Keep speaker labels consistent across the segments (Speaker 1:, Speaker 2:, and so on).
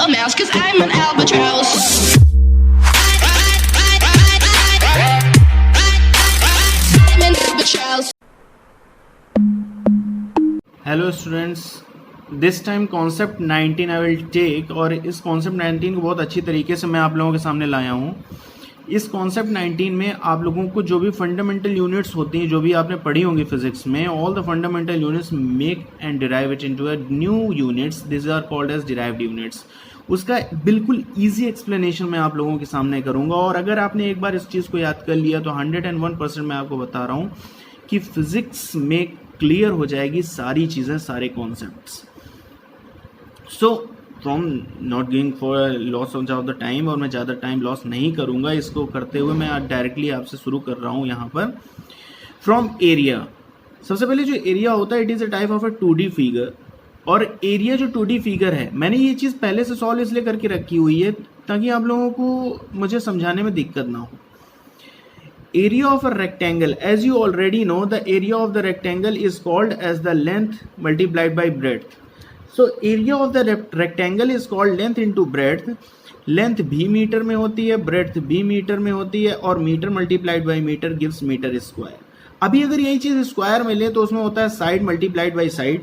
Speaker 1: a mouse, 'cause I'm an albatross. I'm an albatross.
Speaker 2: Hello students, this time concept 19 I will take, और इस concept 19 को बहुत अच्छी तरीके से मैं आप लोगों के सामने लाया हूँ। इस कॉन्सेप्ट 19 में आप लोगों को जो भी फंडामेंटल यूनिट्स होती हैं, जो भी आपने पढ़ी होंगी फिजिक्स में, all the fundamental units make and derive it into a new units, this are called as derived units. उसका बिल्कुल ईजी एक्सप्लेनेशन मैं आप लोगों के सामने करूँगा, और अगर आपने एक बार इस चीज़ को याद कर लिया तो 101% मैं आपको बता रहा हूँ कि फिजिक्स में क्लियर हो जाएगी सारी चीज़ें, सारे concepts. So from not going for loss of the time, और मैं ज़्यादा टाइम लॉस नहीं करूँगा इसको करते हुए, मैं आज डायरेक्टली आपसे शुरू कर रहा हूँ यहाँ पर। फ्रॉम एरिया, सबसे पहले जो एरिया होता है, it is a type of a 2D figure. और एरिया जो 2D फिगर है, मैंने ये चीज़ पहले से सॉल्व इसलिए करके रखी हुई है ताकि आप लोगों को मुझे समझाने में दिक्कत ना हो। Area of a rectangle, as you already know, the area of the rectangle is called as the length multiplied by breadth. So area of the rectangle is called length into breadth. Length भी metre में होती है, breadth भी metre में होती है, और metre multiplied by metre gives metre square. अभी अगर यही चीज़ स्क्वायर में ले तो उसमें होता है साइड मल्टीप्लाइड बाई साइड,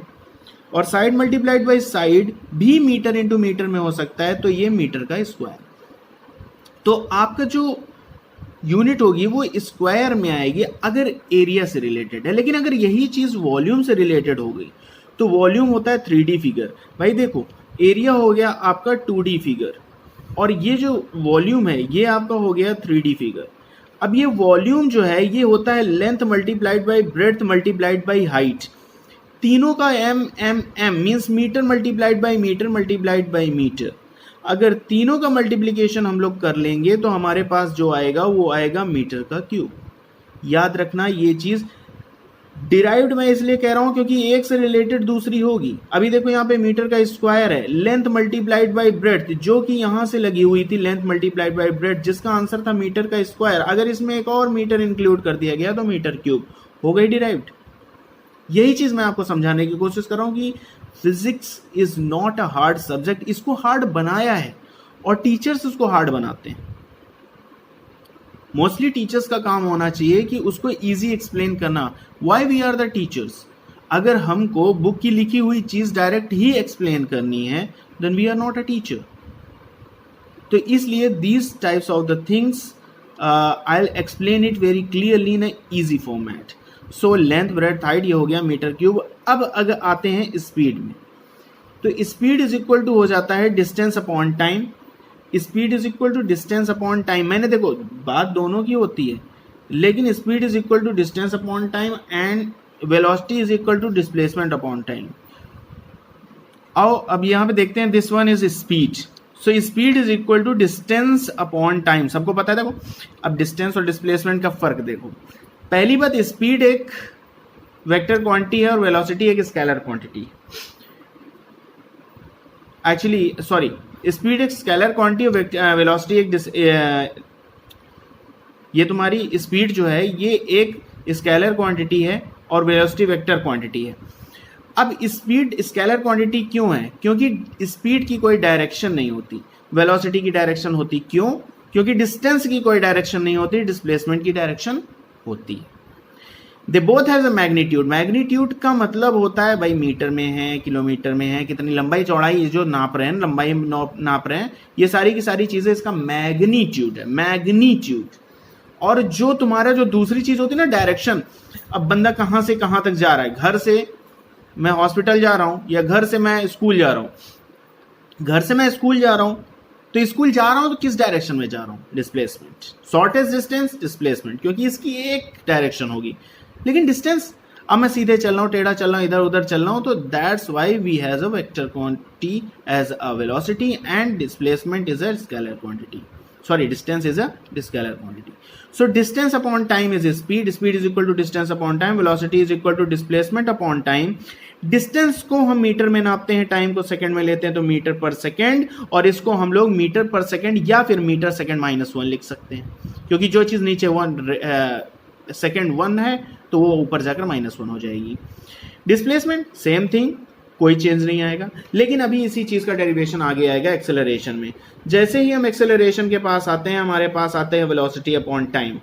Speaker 2: और साइड मल्टीप्लाइड बाई साइड भी मीटर इंटू मीटर में हो सकता है, तो ये मीटर का स्क्वायर। तो आपका जो यूनिट होगी वो स्क्वायर में आएगी अगर एरिया से रिलेटेड है। लेकिन अगर यही चीज़ वॉल्यूम से रिलेटेड हो गई तो वॉल्यूम होता है 3D फिगर। भाई देखो, एरिया हो गया आपका 2D फिगर, और ये जो वॉल्यूम है ये आपका हो गया 3D फिगर। अब ये वॉल्यूम जो है ये होता है length multiplied by breadth multiplied by height. तीनों का m means metre multiplied by metre. अगर तीनों का मल्टीप्लिकेशन हम लोग कर लेंगे तो हमारे पास जो आएगा वो आएगा मीटर का क्यूब। याद रखना ये चीज़ डिराइव्ड मैं इसलिए कह रहा हूं क्योंकि एक से रिलेटेड दूसरी होगी। अभी देखो यहाँ पे मीटर का स्क्वायर है, लेंथ मल्टीप्लाइड बाई ब्रेड्थ जो कि यहाँ से लगी हुई थी, लेंथ मल्टीप्लाइड बाई ब्रेड्थ, जिसका आंसर था मीटर का स्क्वायर। अगर इसमें एक और मीटर इंक्लूड कर दिया गया तो मीटर क्यूब हो गई डिराइव्ड। यही चीज़ मैं आपको समझाने की कोशिश कर रहा हूँ कि physics is not a hard subject. इसको हार्ड बनाया है और टीचर्स उसको हार्ड बनाते हैं। मोस्टली टीचर्स का काम होना चाहिए कि उसको इजी एक्सप्लेन करना। Why we are the teachers? अगर हमको बुक की लिखी हुई चीज डायरेक्ट ही एक्सप्लेन करनी है then we are not a teacher. तो इसलिए these types of the things I will explain it very clearly in easy format. So length breadth height ये हो गया मीटर क्यूब। अब अगर आते हैं स्पीड में, तो स्पीड इज इक्वल टू हो जाता है distance upon time. Speed is equal to distance upon time. मैंने देखो बात दोनों की होती है, लेकिन speed is equal to distance upon time and velocity is equal to displacement upon time. आओ अब यहाँ पे देखते हैं, this one is speed. So speed is equal to distance upon time, सबको पता है। देखो अब डिस्टेंस और डिस्प्लेसमेंट का फर्क देखो। पहली बात, स्पीड एक वेक्टर क्वांटिटी है और वेलोसिटी एक scalar quantity. Actually sorry, speed एक स्केलर क्वांटिटी, वेलोसिटी एक ये तुम्हारी स्पीड जो है ये एक स्केलर क्वांटिटी है और वेलोसिटी वेक्टर क्वांटिटी है। अब स्पीड स्केलर क्वांटिटी क्यों है? क्योंकि स्पीड की कोई डायरेक्शन नहीं होती, वेलोसिटी की डायरेक्शन होती। क्यों? क्योंकि डिस्टेंस की कोई डायरेक्शन नहीं होती, डिस्प्लेसमेंट की डायरेक्शन होती है। They both has a magnitude. Magnitude का मतलब होता है भाई मीटर में है, किलोमीटर में है, कितनी लंबाई चौड़ाई जो नाप रहे हैं, लंबाई नाप रहे हैं, ये सारी की सारी चीजें इसका मैग्नीट्यूड है, मैग्नीट्यूड। और जो तुम्हारा जो दूसरी चीज होती है ना, डायरेक्शन। अब बंदा कहाँ से कहाँ तक जा रहा है, घर से मैं हॉस्पिटल जा रहा हूँ या घर से मैं स्कूल जा रहा हूँ। घर से मैं स्कूल जा रहा हूँ तो स्कूल जा रहा हूँ तो किस डायरेक्शन में जा रहा हूँ? डिस्प्लेसमेंट। शॉर्टेस्ट डिस्टेंस डिस्प्लेसमेंट, क्योंकि इसकी एक डायरेक्शन होगी। लेकिन डिस्टेंस, अब मैं सीधे चल रहा हूँ, टेढ़ा चल रहा हूँ, इधर उधर चल रहा हूँ, तो that's why we has a vector quantity as a velocity and displacement is a scalar quantity. Sorry, distance is a scalar quantity. So distance upon time is speed. Speed is equal to distance upon time. Velocity is equal to displacement upon time. Distance को हम metre में नापते हैं, time को second में लेते हैं तो मीटर पर सेकंड, और इसको हम लोग मीटर पर सेकंड या फिर मीटर सेकंड -1 लिख सकते हैं, क्योंकि जो चीज़ नीचे सेकंड 1 है तो वो ऊपर जाकर -1 हो जाएगी। डिस्प्लेसमेंट सेम थिंग, कोई चेंज नहीं आएगा। लेकिन अभी इसी चीज़ का डेरिवेशन आगे आएगा एक्सेलरेशन में। जैसे ही हम एक्सेलरेशन के पास आते हैं, हमारे पास आते हैं वेलोसिटी अपॉन टाइम।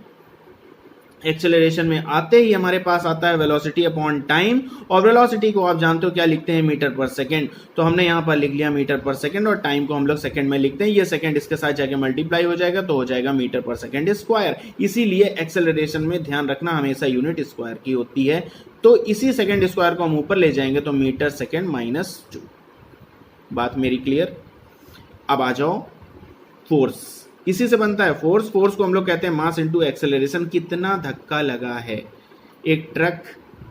Speaker 2: एक्सेलरेशन में आते ही हमारे पास आता है वेलोसिटी अपॉन टाइम, और वेलोसिटी को आप जानते हो क्या लिखते हैं, मीटर पर सेकंड। तो हमने यहाँ पर लिख लिया मीटर पर सेकंड, और टाइम को हम लोग सेकंड में लिखते हैं। ये सेकंड इसके साथ जाके मल्टीप्लाई हो जाएगा तो हो जाएगा मीटर पर सेकंड स्क्वायर। इसीलिए एक्सेलरेशन में ध्यान रखना हमेशा यूनिट स्क्वायर की होती है। तो इसी सेकंड स्क्वायर को हम ऊपर ले जाएंगे तो मीटर सेकंड -2। बात मेरी क्लियर। अब आ जाओ फोर्स। इसी से बनता है फोर्स। फोर्स को हम लोग कहते हैं मास इनटू एक्सेलरेशन। कितना धक्का लगा है। एक ट्रक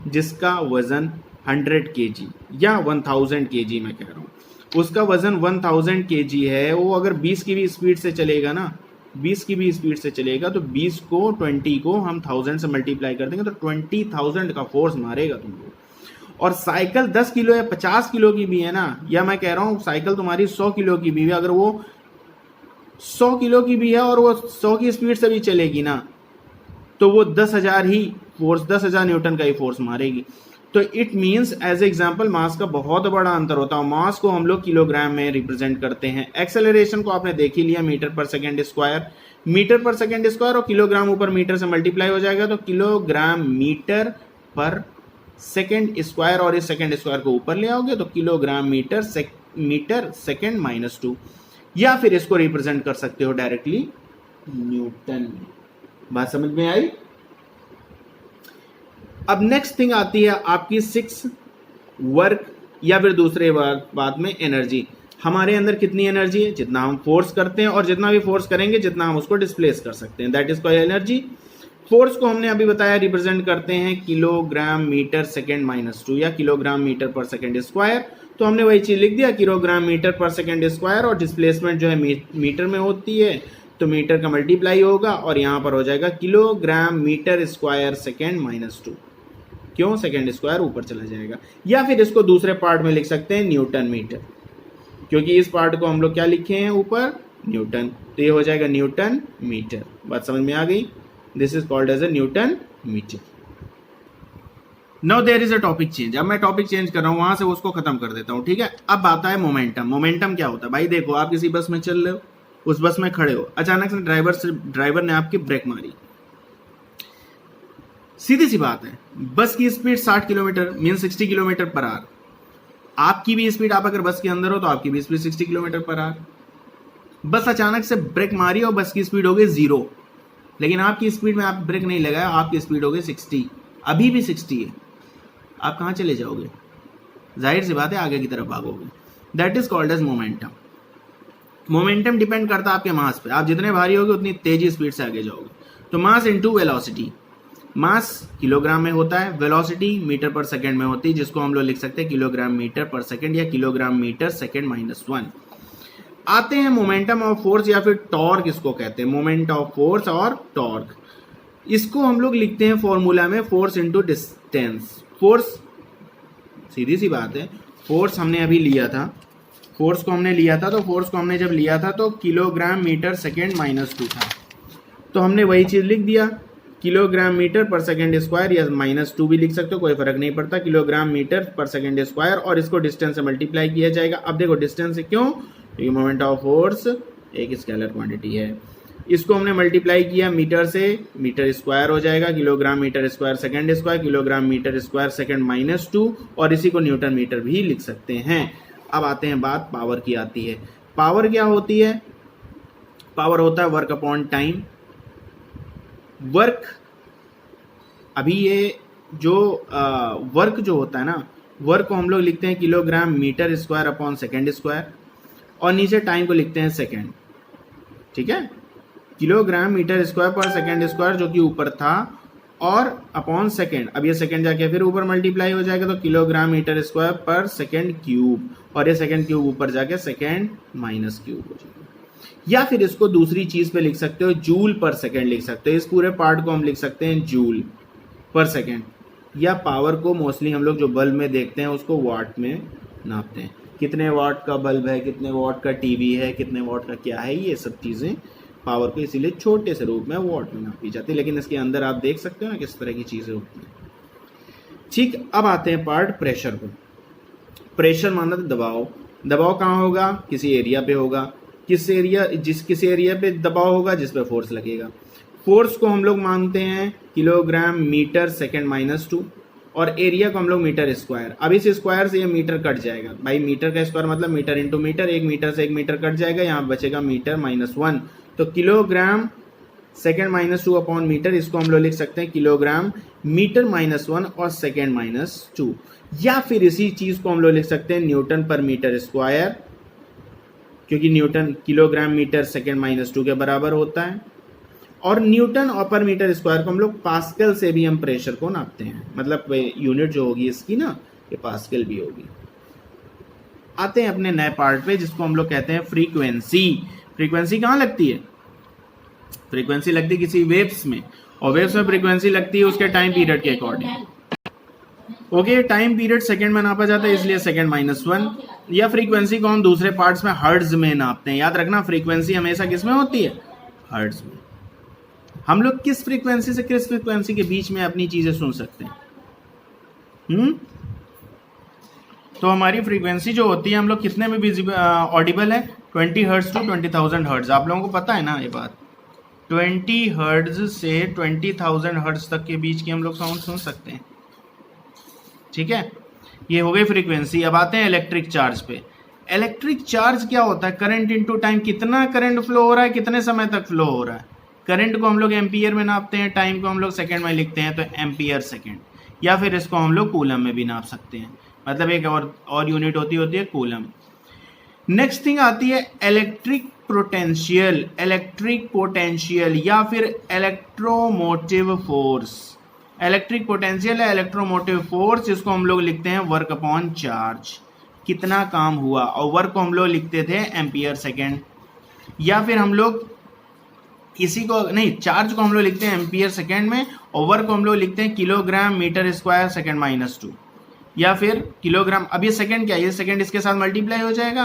Speaker 2: जिसका वजन 100 kg या 1000 kg मैं कह रहा हूँ, उसका वजन 1000 kg है। वो अगर 20 की भी स्पीड से चलेगा ना, 20 की भी स्पीड से चलेगा तो 20 को 20 को हम 1000 से मल्टीप्लाई कर देंगे तो 20,000 का फोर्स मारेगा तुमको। और साइकिल 10 किलो या 50 किलो की भी है ना, या मैं कह रहा हूँ साइकिल तुम्हारी 100 किलो की भी है, अगर वो 100 किलो की भी है और वो 100 की स्पीड से भी चलेगी ना, तो वो 10,000 ही फोर्स, 10,000 न्यूटन का ही फोर्स मारेगी। तो इट मीन्स एज एग्जाम्पल मास का बहुत बड़ा अंतर होता है। मास को हम लोग किलोग्राम में रिप्रेजेंट करते हैं। एक्सेलरेशन को आपने देख ही लिया, मीटर पर सेकेंड स्क्वायर। मीटर पर सेकेंड स्क्वायर और किलोग्राम ऊपर मीटर से मल्टीप्लाई हो जाएगा तो किलोग्राम मीटर पर सेकेंड स्क्वायर, और इस सेकेंड स्क्वायर को ऊपर ले आओगे तो किलोग्राम मीटर सेकेंड -2, या फिर इसको रिप्रेजेंट कर सकते हो डायरेक्टली न्यूटन में। बात समझ में आई। अब नेक्स्ट थिंग आती है आपकी 6 वर्क, या फिर दूसरे बात में एनर्जी। हमारे अंदर कितनी एनर्जी है, जितना हम फोर्स करते हैं, और जितना भी फोर्स करेंगे जितना हम उसको डिस्प्लेस कर सकते हैं, that is called energy. Force को हमने अभी बताया रिप्रेजेंट करते हैं किलोग्राम मीटर सेकेंड -2 या किलोग्राम मीटर पर सेकेंड स्क्वायर। तो हमने वही चीज लिख दिया, किलोग्राम मीटर पर सेकेंड स्क्वायर, और डिस्प्लेसमेंट जो है मीटर में होती है तो मीटर का मल्टीप्लाई होगा और यहाँ पर हो जाएगा किलोग्राम मीटर स्क्वायर सेकेंड -2। क्यों, सेकेंड स्क्वायर ऊपर चला जाएगा। या फिर इसको दूसरे पार्ट में लिख सकते हैं न्यूटन मीटर, क्योंकि इस पार्ट को हम लोग क्या लिखे हैं ऊपर, न्यूटन। तो ये हो जाएगा न्यूटन मीटर। बात समझ में आ गई। This is called as a newton metre. Now there is a topic change. अब मैं टॉपिक चेंज कर रहा हूं, वहां से उसको खत्म कर देता हूं, ठीक है। अब आता है मोमेंटम। मोमेंटम क्या होता है भाई, देखो आप किसी बस में चल रहे हो, उस बस में खड़े हो, अचानक से ड्राइवर ने आपकी ब्रेक मारी। सीधी सी बात है, बस की speed 60 kilometre mean 60 kilometre per hour. आपकी भी स्पीड, आप अगर बस के अंदर हो तो आपकी भी स्पीड 60 किलोमीटर पर आवर। बस अचानक से ब्रेक मारी और बस की स्पीड हो गई 0, लेकिन आपकी स्पीड में आप ब्रेक नहीं लगाया, आपकी स्पीड हो गई 60, अभी भी 60 है। आप कहाँ चले जाओगे, जाहिर सी बात है आगे की तरफ भागोगे। That is called as momentum. Momentum depend करता है आपके मास पे, आप जितने भारी होगे उतनी तेजी स्पीड से आगे जाओगे। तो मास इनटू वेलोसिटी। मास किलोग्राम में होता है, वेलोसिटी मीटर पर सेकंड में होती है, जिसको हम लोग लिख सकते हैं किलोग्राम मीटर पर सेकंड या किलोग्राम मीटर सेकंड -1। आते हैं मोमेंटम ऑफ फोर्स या फिर टॉर्क, इसको कहते हैं मोमेंट ऑफ फोर्स और टॉर्क। इसको हम लोग लिखते हैं फॉर्मूला में फोर्स इनटू डिस्टेंस। फोर्स, सीधी सी बात है, फोर्स हमने अभी लिया था, फोर्स को हमने लिया था, तो फोर्स को हमने जब लिया था तो किलोग्राम मीटर सेकेंड -2 था, तो हमने वही चीज लिख दिया किलोग्राम मीटर पर सेकेंड स्क्वायर, या -2 भी लिख सकते हो, कोई फर्क नहीं पड़ता, किलोग्राम मीटर पर सेकेंड स्क्वायर, और इसको डिस्टेंस से मल्टीप्लाई किया जाएगा। अब देखो डिस्टेंस से क्यों, क्योंकि मोमेंट ऑफ फोर्स एक स्केलर क्वांटिटी है। इसको हमने मल्टीप्लाई किया मीटर से, मीटर स्क्वायर हो जाएगा kilogram metre square second square, kilogram metre square second -2, और इसी को न्यूटन मीटर भी लिख सकते हैं। अब आते हैं बात पावर की आती है। पावर क्या होती है, पावर होता है वर्क अपॉन टाइम। वर्क, अभी ये जो वर्क जो होता है ना, वर्क को हम लोग लिखते हैं kilogram metre square upon second square, और नीचे टाइम को लिखते हैं सेकेंड, ठीक है। किलोग्राम मीटर स्क्वायर पर सेकेंड स्क्वायर जो कि ऊपर था, और अपॉन सेकेंड, अब ये सेकेंड जाके फिर ऊपर मल्टीप्लाई हो जाएगा तो किलोग्राम मीटर स्क्वायर पर सेकेंड क्यूब, और ये सेकेंड क्यूब ऊपर जाके सेकेंड माइनस क्यूब हो जाएगा। या फिर इसको दूसरी चीज पे लिख सकते हो, जूल पर सेकेंड लिख सकते हो। इस पूरे पार्ट को हम लिख सकते हैं जूल पर सेकेंड, या पावर को मोस्टली हम लोग जो बल्ब में देखते हैं उसको वाट में नापते हैं, कितने वाट का बल्ब है, कितने वाट का टीवी है, कितने वाट का क्या है, ये सब चीज़ें पावर को इसीलिए छोटे से रूप में वाट में नापी जाती है, लेकिन इसके अंदर आप देख सकते हो ना किस तरह की चीज़ें होती हैं। ठीक, अब आते हैं पार्ट प्रेशर को। प्रेशर माना तो दबाव, दबाव कहाँ होगा, किसी एरिया पे होगा, किस एरिया पे दबाव होगा जिस पे फोर्स लगेगा। फोर्स को हम लोग मानते हैं किलोग्राम मीटर सेकेंड माइनस 2 और एरिया को हम लोग मीटर स्क्वायर। अब इस स्क्वायर से ये मीटर कट जाएगा भाई, मीटर का स्क्वायर मतलब मीटर इंटू मीटर, एक मीटर से एक मीटर कट जाएगा, यहाँ बचेगा मीटर माइनस 1, तो kilogram second minus 2 upon metre, इसको हम लोग लिख सकते हैं किलोग्राम मीटर माइनस 1 और सेकेंड माइनस 2। या फिर इसी चीज को हम लोग लिख सकते हैं न्यूटन पर मीटर स्क्वायर, क्योंकि newton kilogram metre second minus 2 के बराबर होता है। और न्यूटन और पर मीटर स्क्वायर को हम लोग पास्कल से भी हम प्रेशर को नापते हैं, मतलब यूनिट जो होगी इसकी ना, ये पास्कल भी होगी। आते हैं अपने नए पार्ट पे जिसको हम लोग कहते हैं फ्रीक्वेंसी। फ्रीक्वेंसी कहाँ लगती है, फ्रीक्वेंसी लगती है किसी वेव्स में, और वेव्स में फ्रीक्वेंसी लगती है उसके टाइम पीरियड के according. Okay, time period second में नापा जाता है इसलिए सेकंड माइनस 1। या फ्रीक्वेंसी को हम दूसरे पार्ट्स में हर्ट्ज में नापते हैं। याद रखना फ्रीक्वेंसी हमेशा किस में होती है, हर्ट्ज में। हम लोग किस फ्रीक्वेंसी से किस फ्रीक्वेंसी के बीच में अपनी चीजें सुन सकते हैं। तो हमारी फ्रीक्वेंसी जो होती है हम लोग कितने में ऑडिबल है, 20 हर्ट्ज टू 20,000 हर्ट्ज। आप लोगों को पता है ना ये बात, 20 हर्ट्ज से 20,000 हर्ट्ज तक के बीच की हम लोग साउंड सुन सकते हैं। ठीक है, ये हो गई फ्रीक्वेंसी। अब आते हैं इलेक्ट्रिक चार्ज पे। इलेक्ट्रिक चार्ज क्या होता है, करंट इनटू टाइम, कितना करंट फ्लो हो रहा है, कितने समय तक फ्लो हो रहा है। करंट को हम लोग एम्पियर में नापते हैं, टाइम को हम लोग सेकंड में लिखते हैं, तो एम्पियर सेकंड। या फिर इसको हम लोग कूलम में भी नाप सकते हैं, मतलब एक और यूनिट होती है कूलम। नेक्स्ट थिंग आती है इलेक्ट्रिक पोटेंशियल, इलेक्ट्रिक पोटेंशियल या फिर इलेक्ट्रोमोटिव फोर्स। इलेक्ट्रिक पोटेंशियल है इलेक्ट्रोमोटिव फोर्स, जिसको हम लोग लिखते हैं वर्क अपॉन चार्ज, कितना काम हुआ, और वर्क को हम लोग लिखते थे एम्पियर सेकेंड। या फिर हम लोग इसी को नहीं, चार्ज को हम लोग लिखते हैं एम्पियर सेकेंड में, और वर्क को हम लोग लिखते हैं kilogram metre square second minus 2। या फिर किलोग्राम, अब ये सेकेंड क्या है, ये सेकेंड इसके साथ मल्टीप्लाई हो जाएगा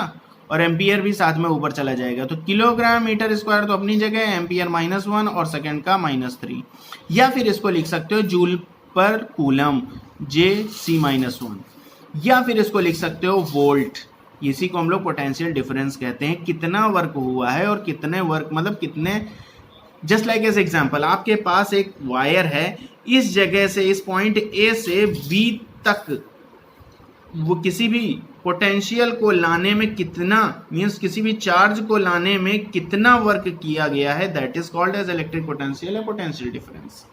Speaker 2: और एम्पियर भी साथ में ऊपर चला जाएगा, तो किलोग्राम मीटर स्क्वायर तो अपनी जगह है, एम्पियर माइनस 1 और सेकेंड का -3। या फिर इसको लिख सकते हो जूल पर कूलम, JC-1। या फिर इसको लिख सकते हो वोल्ट, इसी को हम लोग पोटेंशियल डिफरेंस कहते हैं, कितना वर्क हुआ है और कितने वर्क मतलब कितने। जस्ट लाइक एज एग्जाम्पल, आपके पास एक वायर है, इस जगह से इस पॉइंट A से B तक वो किसी भी पोटेंशियल को लाने में कितना, मींस किसी भी चार्ज को लाने में कितना वर्क किया गया है, that is called as electric potential या पोटेंशियल डिफरेंस।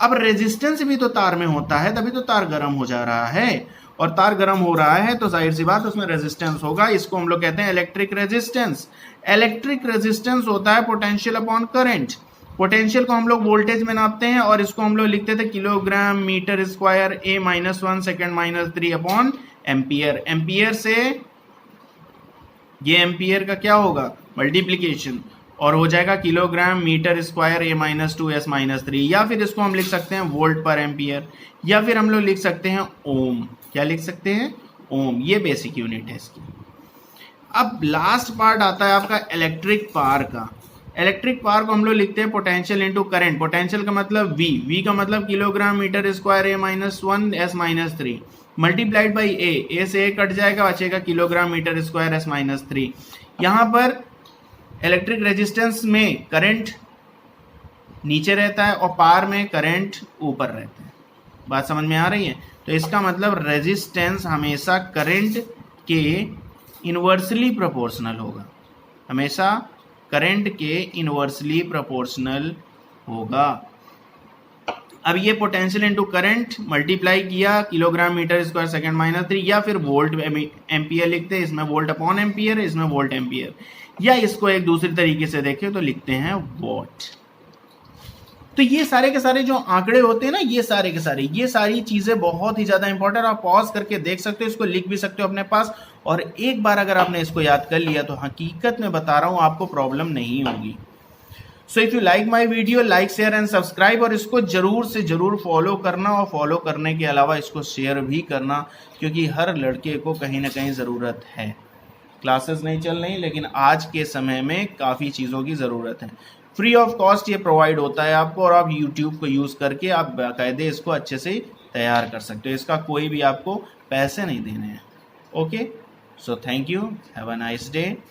Speaker 2: अब रेजिस्टेंस भी तो तार में होता है, तभी तो तार गर्म हो जा रहा है, और तार गर्म हो रहा है तो जाहिर सी बात उसमें रेजिस्टेंस होगा। इसको हम लोग कहते हैं इलेक्ट्रिक रेजिस्टेंस। इलेक्ट्रिक रेजिस्टेंस होता है पोटेंशियल अपॉन करंट। पोटेंशियल को हम लोग वोल्टेज में नापते हैं, और इसको हम लोग लिखते थे kilogram metre square A-1 second -3 upon ampere. Ampere से ये एम्पियर का क्या होगा, मल्टीप्लीकेशन, और हो जाएगा kilogram metre square A-2 S-3। या फिर इसको हम लिख सकते हैं वोल्ट पर एम्पियर, या फिर हम लोग लिख सकते हैं ओम। क्या लिख सकते हैं, ओम। ये बेसिक यूनिट है इसकी। अब लास्ट पार्ट आता है आपका इलेक्ट्रिक पावर का। इलेक्ट्रिक पावर को हम लोग लिखते हैं पोटेंशियल इंटू करंट। पोटेंशियल का मतलब V का मतलब kilogram metre square A-1 S-3 multiplied by A से A कट जाएगा, बचेगा किलोग्राम मीटर स्क्वायर S-3। यहाँ पर इलेक्ट्रिक रेजिस्टेंस में करंट नीचे रहता है और पावर में करंट ऊपर रहता है। बात समझ में आ रही है, तो इसका मतलब रेजिस्टेंस हमेशा करंट के इनवर्सली प्रोपोर्शनल होगा, हमेशा करंट के इनवर्सली प्रोपोर्शनल होगा। अब ये पोटेंशियल इनटू करंट मल्टीप्लाई किया किलोग्राम मीटर स्क्वायर सेकेंड -3, या फिर वोल्ट एम्पियर लिखते हैं, इसमें वोल्ट अपॉन एम्पियर, इसमें वोल्ट एम्पियर, या इसको एक दूसरे तरीके से देखें तो लिखते हैं वॉट। तो ये सारे के सारे जो आंकड़े होते हैं ना, ये सारे के सारे, ये सारी चीजें बहुत ही ज्यादा इंपॉर्टेंट, आप पॉज करके देख सकते हो, इसको लिख भी सकते हो अपने पास, और एक बार अगर आपने इसको याद कर लिया तो हकीकत में बता रहा हूं आपको प्रॉब्लम नहीं होगी। So if you like my video, like share and subscribe, और इसको जरूर से जरूर फॉलो करना, और फॉलो करने के अलावा इसको शेयर भी करना, क्योंकि हर लड़के को कहीं ना कहीं ज़रूरत है। क्लासेस नहीं चल रही, लेकिन आज के समय में काफ़ी चीज़ों की ज़रूरत है। फ्री ऑफ कॉस्ट ये प्रोवाइड होता है आपको, और आप यूट्यूब को यूज़ करके आप बाकायदे इसको अच्छे से तैयार कर सकते हो। इसका कोई भी आपको पैसे नहीं देने हैं। Okay, so thank you, have a nice day.